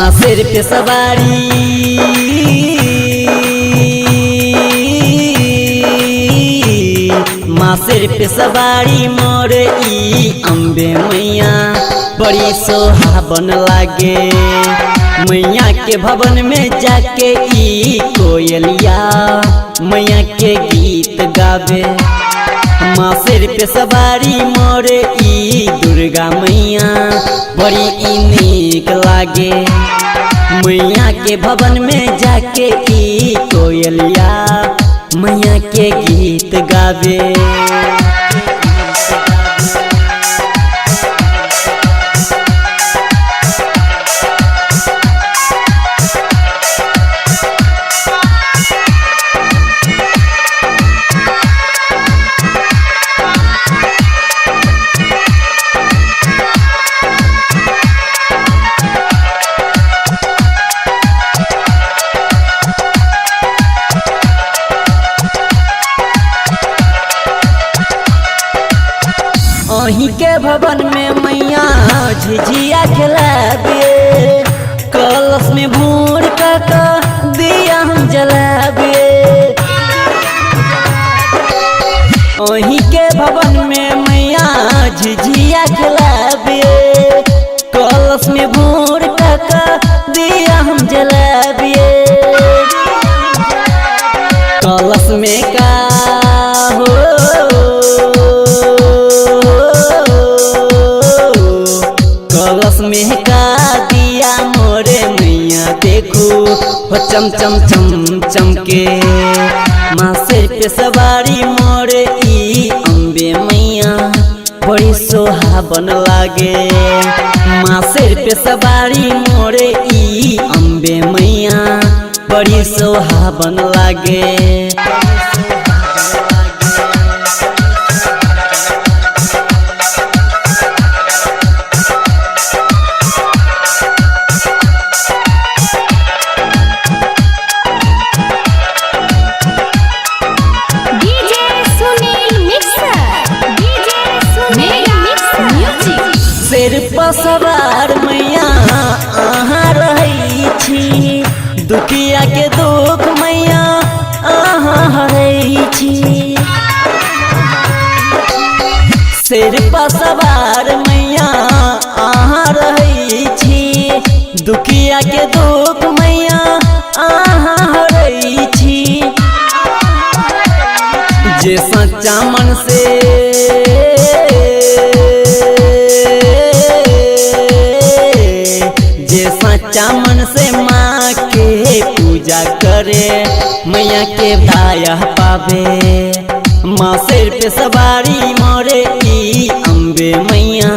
माँ सिर पे सवारी माँ सिर पे सवारी मोर ई अम्बे मैया बड़ी सोहावन लागे। मैया के भवन में जाके ई कोयलिया मैया के गीत गावे। माँ सिर पे सवारी मोर ई दुर्गा मैया बड़ी ई नीक लागे। मैया के भवन में जाके ई कोयलिया मैया के गीत गावे। अही के भवन में मैया झिझिया खिलाबे। कलश में भूर का दिया हम जलाबे। अही के भवन में मैया झिझिया खिलाबे। कलश में भूर का दिया हम जलाबे। कलश में का हो कलश में का दिया मोरे मैया देखो हो चम चम चम चमके। माँ सिर पे सवारी मोरे ई अम्बे मैया बड़ी सोहावन लागे। माँ सिर पे सवारी मोरे ई अम्बे मैया बड़ी सोहावन लागे। सिर पर सवार मैया अहाँ रही छी। दुखिया के दुख मैया अहाँ हरई छी। सिर पर सवार मैया अहाँ रही छी। दुखिया के दुख मैया अहाँ हरई छी। जे सच्चा मन से सच्चा मन से माँ के पूजा करे मैया के दाया पावे। माँ सिर पे सवारी मोरे ई अम्बे मैया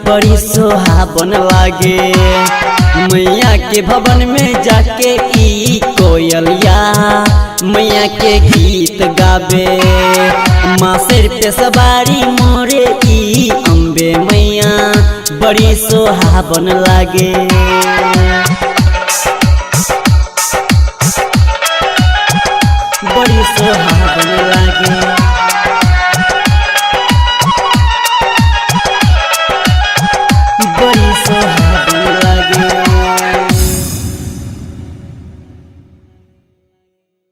बड़ी सोहावन लागे। मैया के भवन में जाके ई कोयलिया मैया के गीत गावे। माँ सिर पे सवारी मोरे ई अम्बे मैया बड़ी सोहावन लागे।